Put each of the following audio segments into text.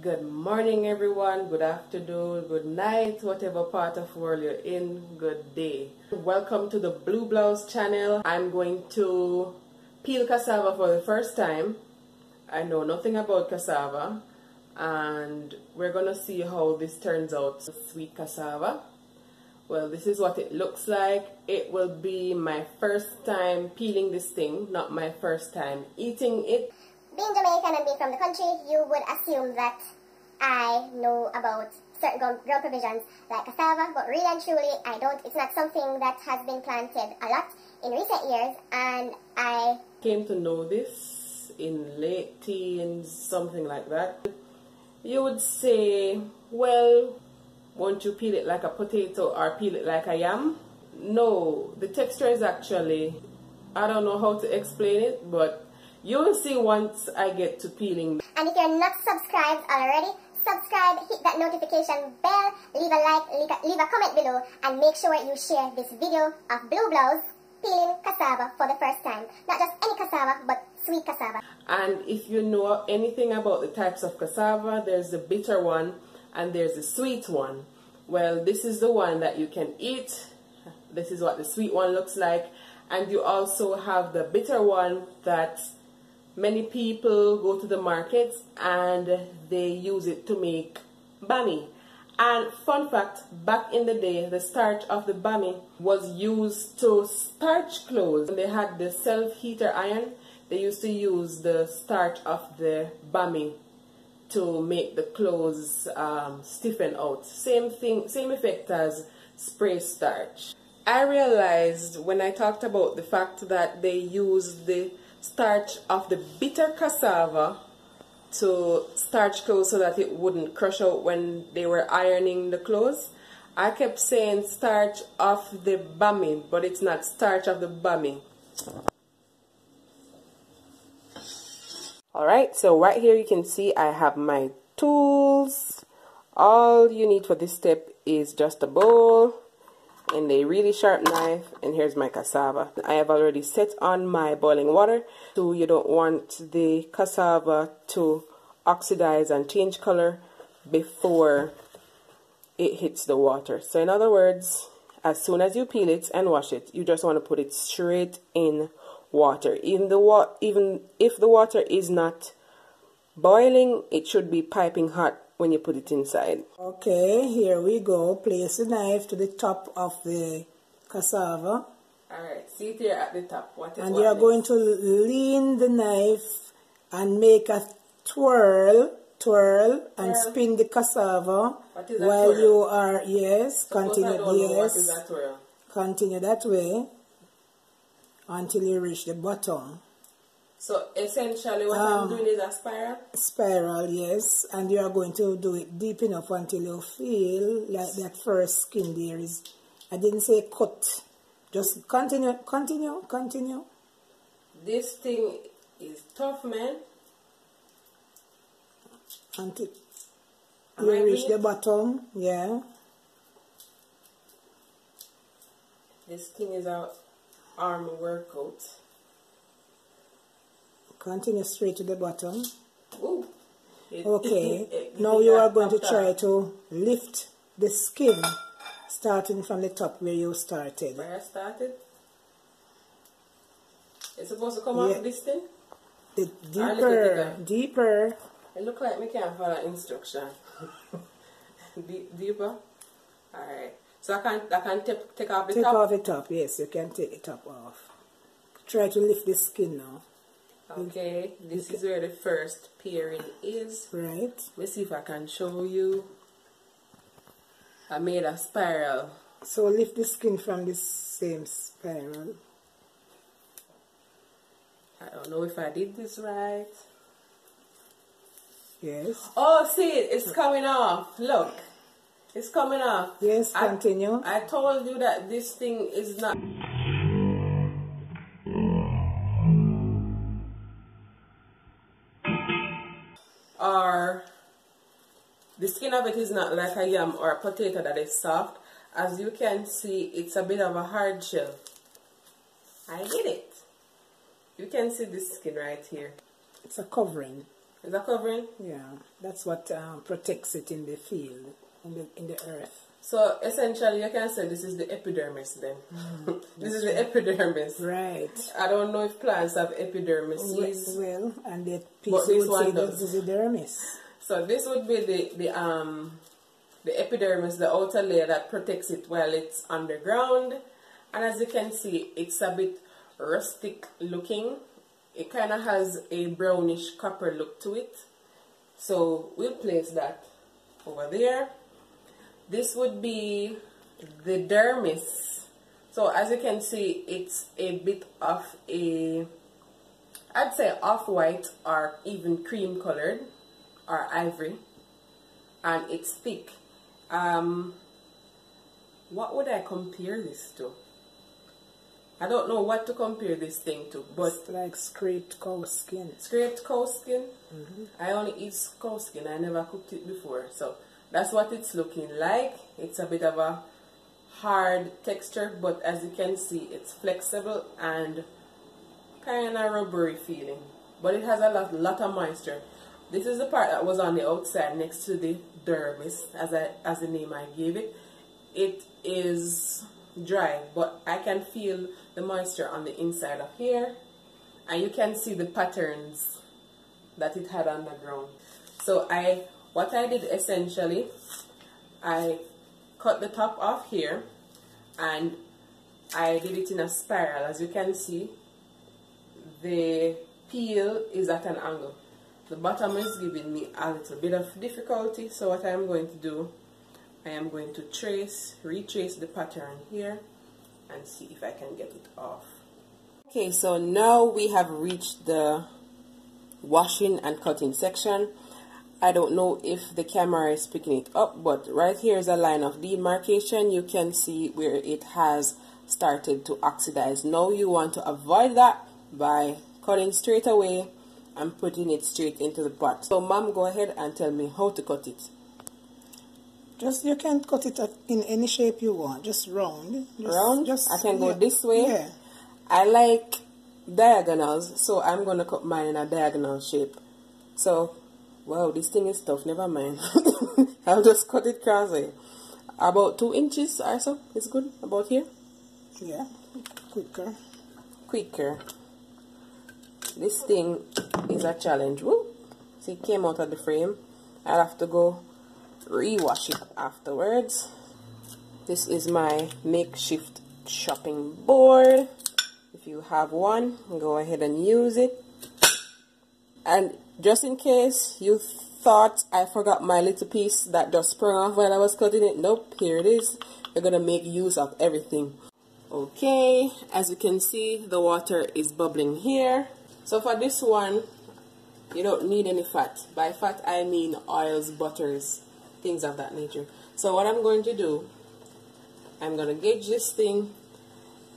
Good morning everyone, good afternoon, good night, whatever part of the world you're in, good day. Welcome to the Blue Blouse channel. I'm going to peel cassava for the first time. I know nothing about cassava and we're going to see how this turns out. Sweet cassava. Well, this is what it looks like. It will be my first time peeling this thing, not my first time eating it. Being Jamaican and being from the country, you would assume that I know about certain ground provisions like cassava, but really and truly I don't. It's not something that has been planted a lot in recent years, and I came to know this in late teens, something like that. You would say, well, won't you peel it like a potato or peel it like a yam? No, the texture is actually, I don't know how to explain it, but you will see once I get to peeling. And if you're not subscribed already, subscribe, hit that notification bell, leave a like, leave a comment below, and make sure you share this video of Blue Blouz peeling cassava for the first time. Not just any cassava, but sweet cassava. And if you know anything about the types of cassava, there's the bitter one and there's the sweet one. Well, this is the one that you can eat. This is what the sweet one looks like. And you also have the bitter one that many people go to the markets and they use it to make Bammy. And fun fact, back in the day, the starch of the Bammy was used to starch clothes. When they had the self-heater iron, they used to use the starch of the Bammy to make the clothes stiffen out. Same thing, same effect as spray starch. I realized when I talked about the fact that they use the starch of the bitter cassava to starch clothes so that it wouldn't crush out when they were ironing the clothes. I kept saying starch of the Bammy, but it's not starch of the Bammy. Alright, so right here you can see I have my tools. All you need for this step is just a bowl and a really sharp knife, and here's my cassava. I have already set on my boiling water, so you don't want the cassava to oxidize and change color before it hits the water. So in other words, as soon as you peel it and wash it, you just want to put it straight in water. Even if the water is not boiling, it should be piping hot when you put it inside. Okay, here we go. Place the knife to the top of the cassava. Alright, see it here at the top. And you are going to lean the knife and make a twirl, and spin the cassava while twirl? you are, yes, continue, what is that twirl? Continue that way until you reach the bottom. So essentially what I'm doing is a spiral? Spiral, yes. And you are going to do it deep enough until you feel like that first skin there is, I didn't say cut. Just continue. This thing is tough, man. Until you reach the bottom, yeah. This thing is our arm workout. Continue straight to the bottom. Ooh. Okay, now you are going to try to lift the skin starting from the top where you started. Where I started? It's supposed to come off this thing? Deeper. It looks like me can't follow instruction. Deeper? Alright. So I can take off the top? Take off the top, yes, you can take the top off. Try to lift the skin now. Okay, this is where the first peeling is. Right. Let's see if I can show you. I made a spiral. So lift the skin from this same spiral. I don't know if I did this right. Yes. Oh, see it, it's coming off. Look, it's coming off. Yes, continue. I told you that this thing is not... Or the skin of it is not like a yam or a potato that is soft. As you can see, it's a bit of a hard shell. I did it. You can see the skin right here. It's a covering. Is that covering? Yeah, that's what protects it in the field, in the earth. So essentially, you can say this is the epidermis then. This is the epidermis. Right. I don't know if plants have epidermis. Well, and the piece But this would one say does. this is the dermis. So this would be the epidermis, the outer layer that protects it while it's underground. And as you can see, it's a bit rustic looking. It kind of has a brownish copper look to it. So we'll place that over there. This would be the dermis. So as you can see, it's a bit of a, I'd say off-white or even cream colored or ivory, and it's thick. What would I compare this to? I don't know what to compare this thing to, but it's like scraped cow skin. Scraped cow skin? I only eat cow skin. I never cooked it before, so that's what it's looking like. It's a bit of a hard texture, but as you can see, it's flexible and kind of rubbery feeling, but it has a lot of moisture. This is the part that was on the outside next to the dermis, as the name I gave it. It is dry, but I can feel the moisture on the inside of here, and you can see the patterns that it had on the ground. So what I did essentially, I cut the top off here and I did it in a spiral. As you can see, the peel is at an angle. The bottom is giving me a little bit of difficulty, so what I'm going to do, I am going to retrace the pattern here and see if I can get it off. Okay, so now we have reached the washing and cutting section. I don't know if the camera is picking it up, but right here is a line of demarcation. You can see where it has started to oxidize. Now you want to avoid that by cutting straight away and putting it straight into the pot. So Mom, go ahead and tell me how to cut it. You can cut it in any shape you want, just round. Round? I can go this way? Yeah. I like diagonals, so I'm going to cut mine in a diagonal shape. So, wow, this thing is tough, never mind. I'll just cut it crossway. About 2 inches or so is good, about here? Yeah, quicker. This thing is a challenge. Woo! See, it came out of the frame. I'll have to go rewash it afterwards. This is my makeshift chopping board. If you have one, go ahead and use it. And just in case you thought I forgot my little piece that just sprung off while I was cutting it, nope, here it is. We're gonna make use of everything. Okay, as you can see, the water is bubbling here. So for this one, you don't need any fat. By fat, I mean oils, butters, things of that nature. So what I'm going to do, I'm going to gauge this thing.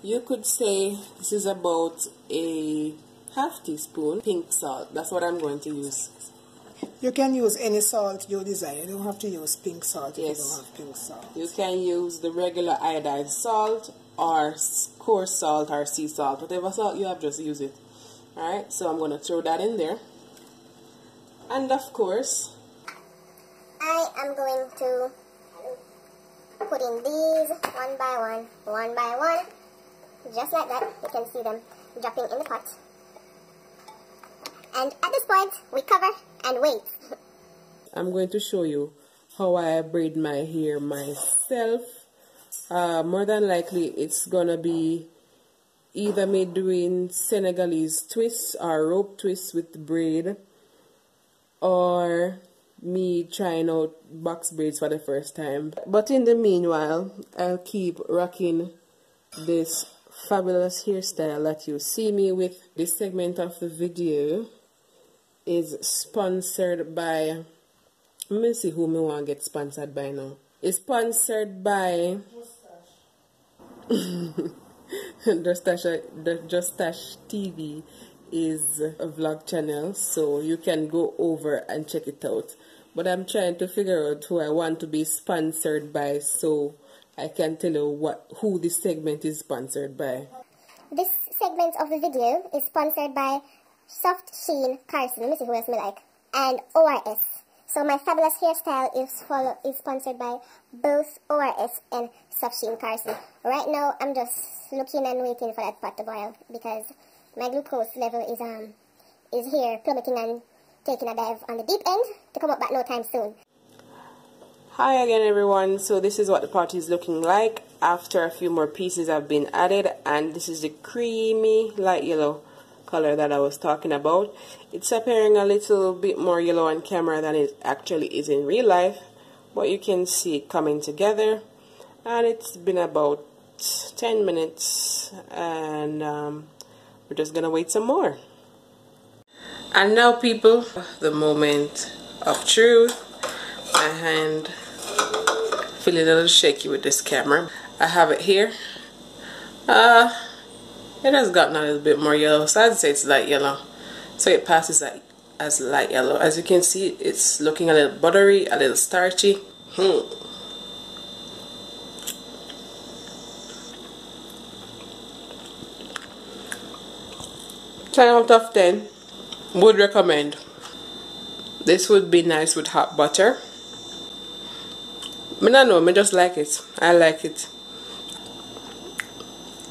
You could say this is about a half teaspoon pink salt. That's what I'm going to use. You can use any salt you desire. You don't have to use pink salt if Yes. you don't have pink salt. You can use the regular iodized salt or coarse salt or sea salt. Whatever salt you have, just use it. Alright, so I'm going to throw that in there. And of course, I am going to put in these one by one, just like that. You can see them dropping in the pot. And at this point, we cover and wait. I'm going to show you how I braid my hair myself. More than likely, it's going to be either me doing Senegalese twists or rope twists with the braid, or me trying out box braids for the first time. But in the meanwhile, I'll keep rocking this fabulous hairstyle that you see me with. This segment of the video is sponsored by, let me see who me want to get sponsored by now. It's sponsored by Just Tash TV is a vlog channel, so you can go over and check it out. But I'm trying to figure out who I want to be sponsored by, so I can tell you who this segment is sponsored by. This segment of the video is sponsored by Soft Sheen Carson. Let me see who else me like. and ORS. So my fabulous hairstyle is sponsored by both ORS and Safshin Carson. Right now, I'm just looking and waiting for that pot to boil because my glucose level is here plummeting and taking a dive on the deep end to come up back no time soon. Hi again everyone. So this is what the pot is looking like after a few more pieces have been added, and this is the creamy light yellow color that I was talking about. It's appearing a little bit more yellow on camera than it actually is in real life, but you can see it coming together, and it's been about 10 minutes, and we're just gonna wait some more. And now people, the moment of truth. My hand feeling a little shaky with this camera. I have it here. It has gotten a little bit more yellow, so I'd say it's light yellow. So it passes as light yellow. As you can see, it's looking a little buttery, a little starchy. 10 out of 10. Would recommend. This would be nice with hot butter. I don't know, I just like it. I like it.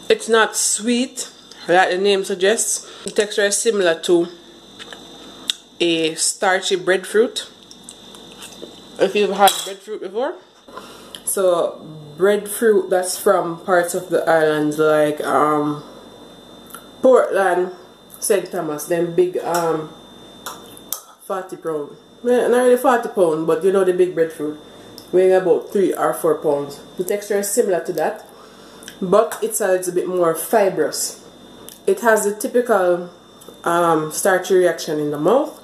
It's not sweet, like the name suggests. The texture is similar to a starchy breadfruit. If you've had breadfruit before. So breadfruit that's from parts of the islands like Portland, St. Thomas, them big 40 pound. Well, not really 40 pound, but you know the big breadfruit, weighing about 3 or 4 pounds. The texture is similar to that, but it's a little bit more fibrous. It has the typical starchy reaction in the mouth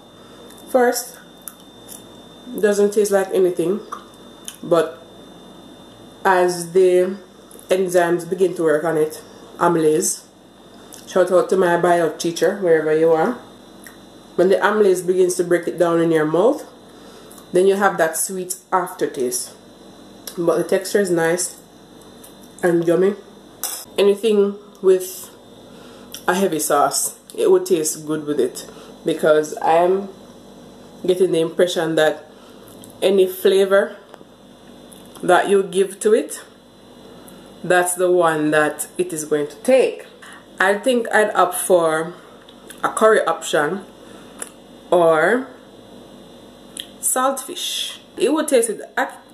first. It doesn't taste like anything, but as the enzymes begin to work on it, amylase. Shout out to my bio teacher, wherever you are. When the amylase begins to break it down in your mouth, then you have that sweet aftertaste. But the texture is nice and yummy. Anything with a heavy sauce, it would taste good with it, because I am getting the impression that any flavor that you give to it, that's the one that it is going to take. I think I'd opt for a curry option or saltfish. It would taste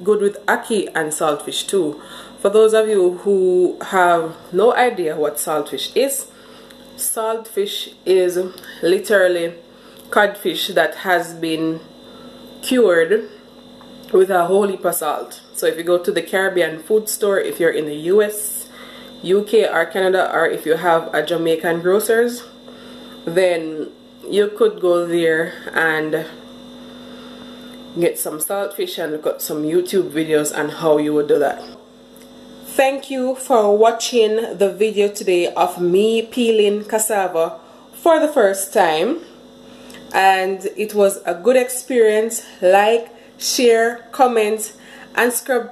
good with ackee and saltfish too. For those of you who have no idea what saltfish is literally codfish that has been cured with a whole heap of salt. So if you go to the Caribbean food store, if you're in the US, UK or Canada, or if you have a Jamaican grocers, then you could go there and get some saltfish and look at some YouTube videos on how you would do that. Thank you for watching the video today of me peeling cassava for the first time, and it was a good experience. Like, share, comment, and scrub.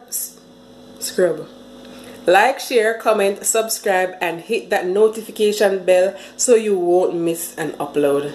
Like, share, comment, subscribe, and hit that notification bell so you won't miss an upload.